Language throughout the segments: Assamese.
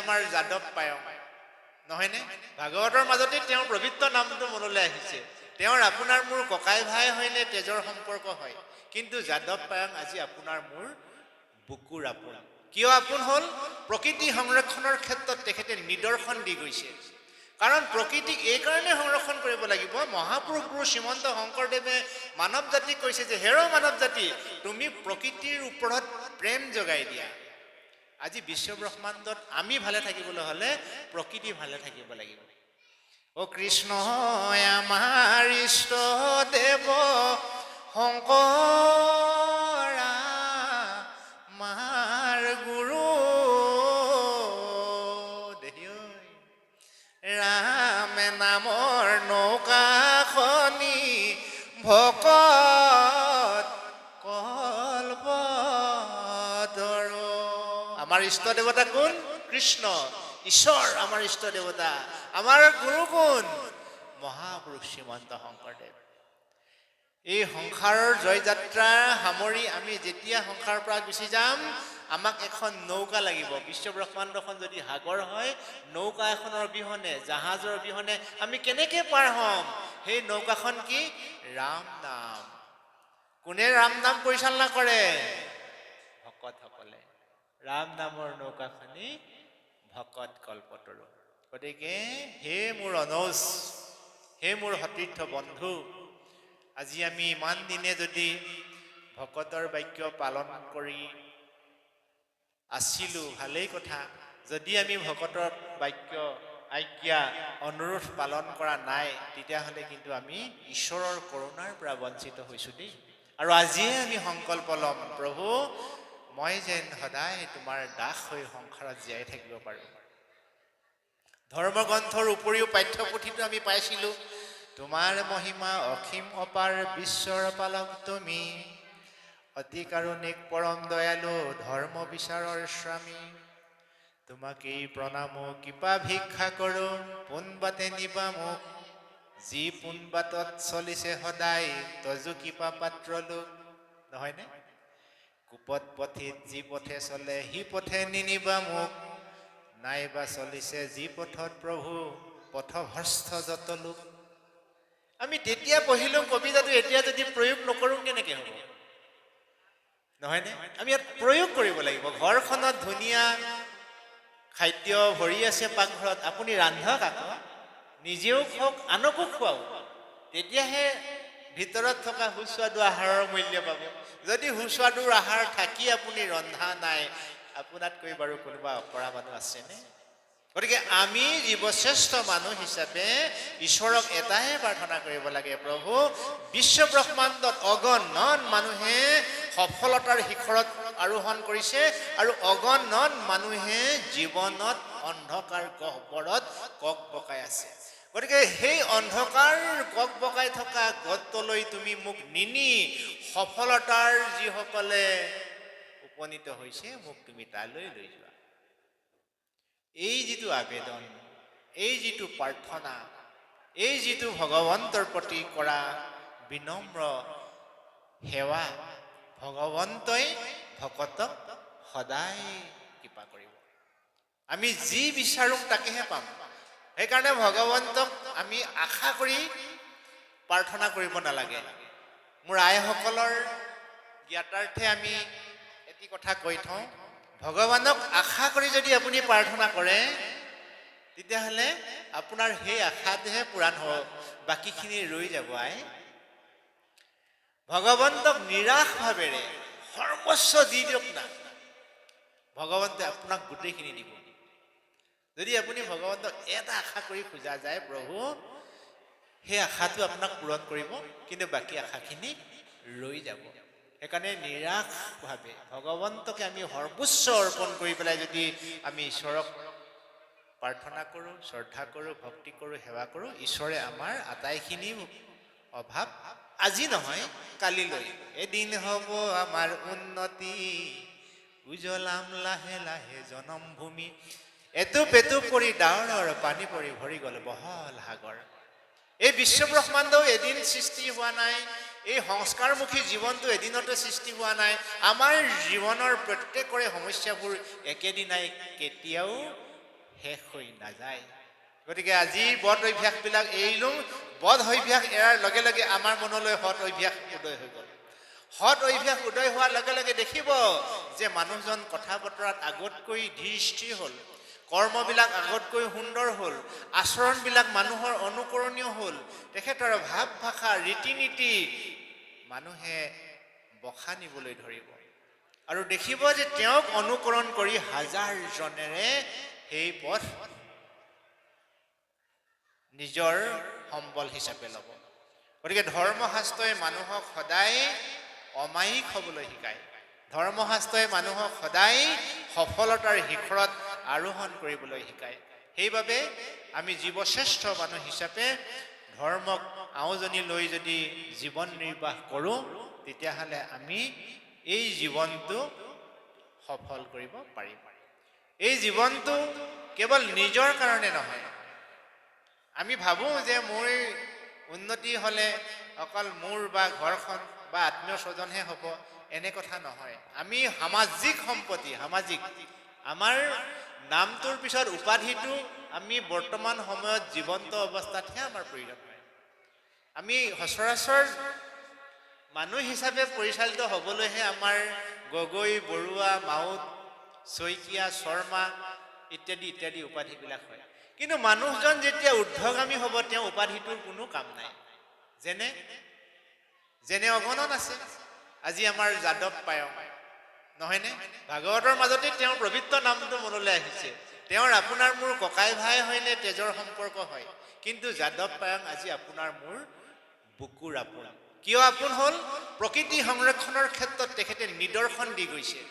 আমাৰ যাদৱ পায়ং নহয়নে? ভাগৱতৰ মাজতে তেওঁৰ পবিত্ৰ নামটো মনলৈ আহিছে। তেওঁৰ আপোনাৰ মোৰ ককাই ভাই হয়নে তেজৰ সম্পৰ্ক হয়, কিন্তু যাদৱ পায়ং আজি আপোনাৰ মোৰ বুকুৰ আপোন। কিয় আপোন হ'ল? প্ৰকৃতি সংৰক্ষণৰ ক্ষেত্ৰত তেখেতে নিদৰ্শন দি গৈছে। কাৰণ প্ৰকৃতিক এইকাৰণে সংৰক্ষণ কৰিব লাগিব। মহাপুৰুষ গুৰু শ্ৰীমন্ত শংকৰদেৱে মানৱ জাতিক কৈছে যে হেৰ মানৱ জাতি, তুমি প্ৰকৃতিৰ ওপৰত প্ৰেম জগাই দিয়া। আজি বিশ্ব ব্ৰহ্মাণ্ডত আমি ভালে থাকিবলৈ হ'লে প্ৰকৃতি ভালে থাকিব লাগিব। অ কৃষ্ণ আমাৰ ইষ্ট দেৱ শংকৰ আমাৰ গুৰু ৰাম নামৰ নৌকাখনি ভকত কল্পতৰ। আমাৰ ইষ্ট দেৱতা কোন? কৃষ্ণ ঈশ্বৰ। আমাৰ ইষ্ট দেৱতা, আমাৰ গুৰু কোন? মহাপুৰুষ শ্ৰীমন্ত শংকৰদেৱ। এই সংসাৰৰ জয়যাত্ৰা সামৰি আমি যেতিয়া সংসাৰৰ পৰা গুচি যাম, আমাক এখন নৌকা লাগিব। বিশ্ব ব্ৰহ্মাণ্ডখন যদি সাগৰ হয়, নৌকা এখনৰ অবিহনে, জাহাজৰ অবিহনে আমি কেনেকে পাৰ হ'ম? সেই নৌকাখন কি? ৰাম নাম। কোনে ৰাম নাম পৰিচালনা কৰে? ভকতসকলে। ৰাম নামৰ নৌকাখনি ভকত কল্পতৰু। গতিকে হে মোৰ অনৌজ, হে মোৰ সতীৰ্থ বন্ধু, আজি আমি ইমান দিনে যদি ভকতৰ বাক্য পালন কৰি আছিলো ভালেই কথা। যদি আমি ভকতৰ বাক্য আজ্ঞা অনুৰোধ পালন কৰা নাই, তেতিয়াহ'লে কিন্তু আমি ঈশ্বৰৰ কৰুণাৰ পৰা বঞ্চিত হৈছো দেই। আৰু আজিয়ে আমি সংকল্প ল'ম, প্ৰভু মই যেন সদায় তোমাৰ দাস হৈ সংসাৰত জীয়াই থাকিব পাৰো। ধৰ্মগ্ৰন্থৰ উপৰিও পাঠ্যপুথিটো আমি পাইছিলো, তোমাৰ মহিমা অসীম অপাৰ বিশ্বৰ পালক তুমি, অতি কাৰুণিক পৰম দয়ালু ধৰ্ম বিচাৰৰ স্বামী। তোমাকেই প্ৰণামো কৃপা ভিক্ষা কৰো, পোন বাটে নিবা মোক, যি পোন বাটত চলিছে সদায় তজু কৃপা পাত্ৰ লোক। নহয়নে? কুপথ পথিত যি পথে চলে সি পথে নিনিবা মোক, নাইবা চলিছে যি পথত প্ৰভু পথভ্ৰষ্ট যত লোক। আমি তেতিয়া পঢ়িলো কবিতাটো, এতিয়া যদি প্ৰয়োগ নকৰো কেনেকে হ'ব? নহয়নে? আমি ইয়াত প্ৰয়োগ কৰিব লাগিব। ঘৰখনত ধুনীয়া খাদ্য ভৰি আছে পাকঘৰত, আপুনি ৰান্ধক আকৌ, নিজেও খাওক আনকো খুৱাওক, তেতিয়াহে ভিতৰত থকা সুস্বাদু আহাৰৰ মূল্য পাব। যদি সুস্বাদু আহাৰ থাকি আপুনি ৰন্ধা নাই, আপোনাতকৈ বাৰু কোনোবা অকৰা মানুহ আছেনে? গতিকে আমি জীৱশ্ৰেষ্ঠ মানুহ হিচাপে ঈশ্বৰক এটাই প্ৰাৰ্থনা কৰিব লাগে, প্ৰভু বিশ্ব ব্ৰহ্মাণ্ডত অগণন মানুহে সফলতাৰ শিখৰত আৰোহণ কৰিছে আৰু অগণন মানুহে জীৱনত অন্ধকাৰ গহ্বৰত কক বকাই আছে। গতিকে সেই অন্ধকাৰ কক বকাই থকা গতলৈ তুমি মোক নিনি সফলতাৰ যিসকলে উপনীত হৈছে, মোক তুমি তালৈ লৈ যোৱা। এই যিটো আবেদন, এই যিটো প্ৰাৰ্থনা, এই যিটো ভগৱন্তৰ প্ৰতি কৰা বিনম্ৰ সেৱা, ভগৱন্তই ভকতক সদায় কৃপা কৰিব। আমি যি বিচাৰো তাকেহে পাম। সেইকাৰণে ভগৱন্তক আমি আশা কৰি প্ৰাৰ্থনা কৰিব নালাগে। মোৰ আইসকলৰ জ্ঞাতাৰ্থে আমি এটি কথা কৈ থওঁ, ভগৱানক আশা কৰি যদি আপুনি প্ৰাৰ্থনা কৰে, তেতিয়াহ'লে আপোনাৰ সেই আশাটোহে পূৰণ হ'ব, বাকীখিনি ৰৈ যাব। ভগৱন্তক নিৰাশ ভাৱেৰে সৰ্বস্ব দি দিয়ক না, ভগৱন্তে আপোনাক গোটেইখিনি দিব। যদি আপুনি ভগৱন্তক এটা আশা কৰি খোজা যায়, প্ৰভু সেই আশাটো আপোনাক পূৰণ কৰিব, কিন্তু বাকী আশাখিনি ৰৈ যাব। সেইকাৰণে নিৰাশভাৱে ভগৱন্তকে আমি সৰ্বোচ্চ অৰ্পণ কৰি পেলাই যদি আমি ঈশ্বৰক প্ৰাৰ্থনা কৰোঁ, শ্ৰদ্ধা কৰোঁ, ভক্তি কৰোঁ, সেৱা কৰোঁ, ঈশ্বৰে আমাৰ আটাইখিনি অভাৱ আজি নহয় কালিলৈ, এদিন হ'ব আমাৰ উন্নতি, উজ্বলাম লাহে লাহে জনম ভূমি, এটুপ এটুপ পৰি ডাৱৰৰ পানী পৰি ভৰি গ'ল বহল সাগৰ। এই বিশ্ব ব্ৰহ্মাণ্ডও এদিন সৃষ্টি হোৱা নাই, এই সংস্কাৰমুখী জীৱনটো এদিনতে সৃষ্টি হোৱা নাই। আমাৰ জীৱনৰ প্ৰত্যেকৰে সমস্যাবোৰ একেদিনাই কেতিয়াও শেষ হৈ নাযায়। গতিকে আজি বদ অভ্যাসবিলাক এৰিলো। বদ অভ্যাস এৰাৰ লগে লগে আমাৰ মনলৈ সৎ অভ্যাস উদয় হৈ গ'ল। সৎ অভ্যাস উদয় হোৱাৰ লগে লগে দেখিব যে মানুহজন কথা বতৰাত আগতকৈ ধীৰ স্থিৰ হ'ল, কৰ্মবিলাক আগতকৈ সুন্দৰ হ'ল, আচৰণবিলাক মানুহৰ অনুকৰণীয় হ'ল, তেখেতৰ ভাৱ ভাষা ৰীতি নীতি মানুহে বখা নিবলৈ ধৰিব আৰু দেখিব যে তেওঁক অনুকৰণ কৰি হাজাৰজনেৰে সেই পথ নিজৰ সম্বল হিচাপে ল'ব। গতিকে ধৰ্মশাস্ত্ৰই মানুহক সদায় অমায়িক হ'বলৈ শিকায়। ধৰ্মশাস্ত্ৰই মানুহক সদায় সফলতাৰ শিখৰত আৰোহণ কৰিবলৈ শিকায়। সেইবাবে আমি জীৱশ্ৰেষ্ঠ মানুহ হিচাপে ধৰ্মক আওজনি লৈ যদি জীৱন নিৰ্বাহ কৰোঁ, তেতিয়াহ'লে আমি এই জীৱনটো সফল কৰিব পাৰিম। এই জীৱনটো কেৱল নিজৰ কাৰণে নহয়। আমি ভাবোঁ যে মোৰ উন্নতি হ'লে অকল মোৰ বা ঘৰখন বা আত্মীয় স্বজনহে হ'ব, এনে কথা নহয়। আমি সামাজিক সম্পত্তি, আমাৰ নামটোৰ পিছত উপাধিটো আমি বৰ্তমান সময়ত জীৱন্ত অৱস্থাতহে আমাৰ প্ৰয়োজন হয়। আমি সচৰাচৰ মানুহ হিচাপে পৰিচালিত হ'বলৈহে আমাৰ গগৈ, বৰুৱা, মাউত, শইকীয়া, শৰ্মা ইত্যাদি ইত্যাদি উপাধিবিলাক হয়। কিন্তু মানুহজন যেতিয়া ঊৰ্ধ্বগামী হ'ব, তেওঁ উপাধিটোৰ কোনো কাম নাই। যেনে অগণন আছে। আজি আমাৰ যাদৱ পায়ং, নহয়নে? ভাগৱতৰ মাজতে তেওঁৰ পবিত্ৰ নামটো মনলৈ আহিছে। তেওঁৰ আপোনাৰ মোৰ ককাই ভাই হয়নে, তেজৰ সম্পৰ্ক হয়, কিন্তু যাদৱ পায়ং আজি আপোনাৰ মোৰ বুকুৰ আপোন। কিয় আপোন হ'ল? প্ৰকৃতি সংৰক্ষণৰ ক্ষেত্ৰত তেখেতে নিদৰ্শন দি গৈছে।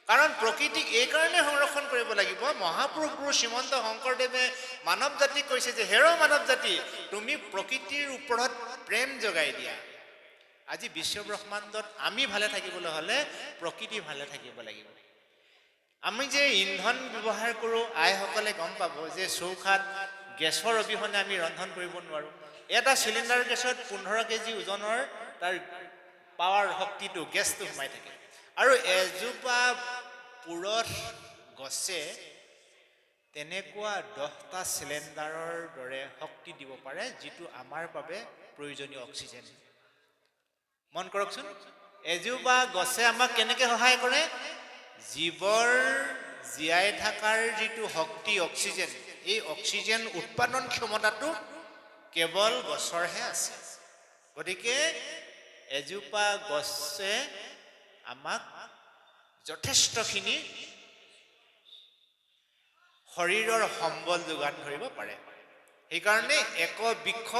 কাৰণ প্ৰকৃতিক এইকাৰণে সংৰক্ষণ কৰিব লাগিব। মহাপুৰুষ গুৰু শ্ৰীমন্ত শংকৰদেৱে মানৱ জাতিক কৈছে যে হেৰ মানৱ জাতি, তুমি প্ৰকৃতিৰ ওপৰত প্ৰেম জগাই দিয়া। আজি বিশ্ব ব্ৰহ্মাণ্ডত আমি ভালে থাকিবলৈ হ'লে প্ৰকৃতি ভালে থাকিব লাগিব। আমি যে ইন্ধন ব্যৱহাৰ কৰোঁ, আইসকলে গম পাব যে চৌকাত গেছৰ অবিহনে আমি ৰন্ধন কৰিব নোৱাৰোঁ। এটা চিলিণ্ডাৰ গেছত 15 কেজি ওজনৰ তাৰ পাৱাৰ শক্তিটো, গেছটো সোমাই থাকে। আৰু এজোপা পুৰঠ গছে তেনেকুৱা 10টা চিলিণ্ডাৰৰ দৰে শক্তি দিব পাৰে, যিটো আমাৰ বাবে প্ৰয়োজনীয় অক্সিজেন। মন কৰকচোন, এজোপা গছে আমাক কেনেকৈ সহায় কৰে? জীৱৰ জীয়াই থকাৰ যিটো শক্তি অক্সিজেন, এই অক্সিজেন উৎপাদন ক্ষমতাটো কেৱল গছৰহে আছে। গতিকে এজোপা গছে আমাক যথেষ্টখিনি শৰীৰৰ সম্বল যোগান ধৰিব পাৰে। সেইকাৰণে এক বৃক্ষ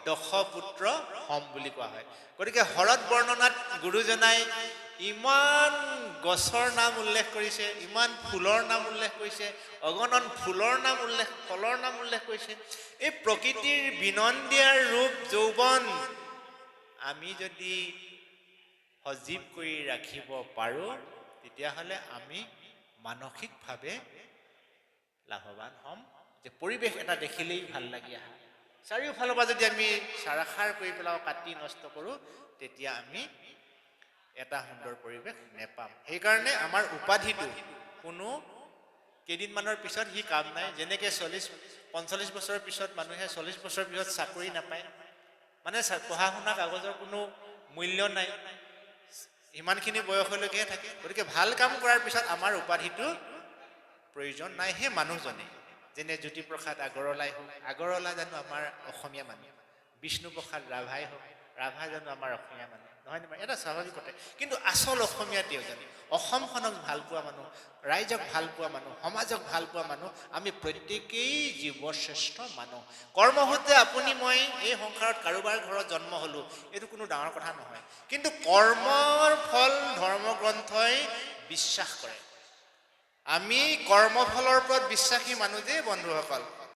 দশ পুত্ৰ সম বুলি কোৱা হয়। গতিকে শৰৎ বৰ্ণনাত গুৰুজনাই ইমান গছৰ নাম উল্লেখ কৰিছে, ইমান ফুলৰ নাম উল্লেখ কৰিছে, অগণন ফুলৰ নাম ফলৰ নাম উল্লেখ কৰিছে। এই প্ৰকৃতিৰ বিনন্দিয়াৰ ৰূপ যৌৱন আমি যদি সজীৱ কৰি ৰাখিব পাৰোঁ, তেতিয়াহ'লে আমি মানসিকভাৱে লাভৱান হ'ম। যে পৰিৱেশ এটা দেখিলেই ভাল লাগি আহা, চাৰিওফালৰ পৰা যদি আমি চাৰাখাৰ কৰি পেলাওঁ, কাটি নষ্ট কৰোঁ, তেতিয়া আমি এটা সুন্দৰ পৰিৱেশ নেপাম। সেইকাৰণে আমাৰ উপাধিটো কোনো কেইদিনমানৰ পিছত সি কাম নাই। যেনেকৈ 40-45 বছৰৰ পিছত মানুহে 40 বছৰৰ পিছত চাকৰি নাপায়, মানে পঢ়া শুনা কাগজৰ কোনো মূল্য নাই, ইমানখিনি বয়সলৈকে থাকে। গতিকে ভাল কাম কৰাৰ পিছত আমাৰ উপাধিটো প্ৰয়োজন নাই। সেই মানুহজনে যেনে জ্যোতিপ্ৰসাদ আগৰৱালাই হওক, আগৰৱালা জানো আমাৰ অসমীয়া মানুহ? বিষ্ণুপ্ৰসাদ ৰাভাই হওক, ৰাভা জানো আমাৰ অসমীয়া মানুহ? নহয় নহয়, এটা স্বাভাৱিক কথা। কিন্তু আচল অসমীয়া তেওঁজনে, অসমখনক ভাল পোৱা মানুহ, ৰাইজক ভাল পোৱা মানুহ, সমাজক ভাল পোৱা মানুহ। আমি প্ৰত্যেকেই জীৱশ্ৰেষ্ঠ মানুহ। কৰ্মসূত্ৰে আপুনি মই এই সংসাৰত কাৰোবাৰ ঘৰত জন্ম হ'লোঁ, এইটো কোনো ডাঙৰ কথা নহয়। কিন্তু কৰ্মৰ ফল ধৰ্মগ্ৰন্থই বিশ্বাস কৰে। আমি কৰ্মফলৰ ওপৰত বিশ্বাসী মানুহ যে বন্ধুসকল।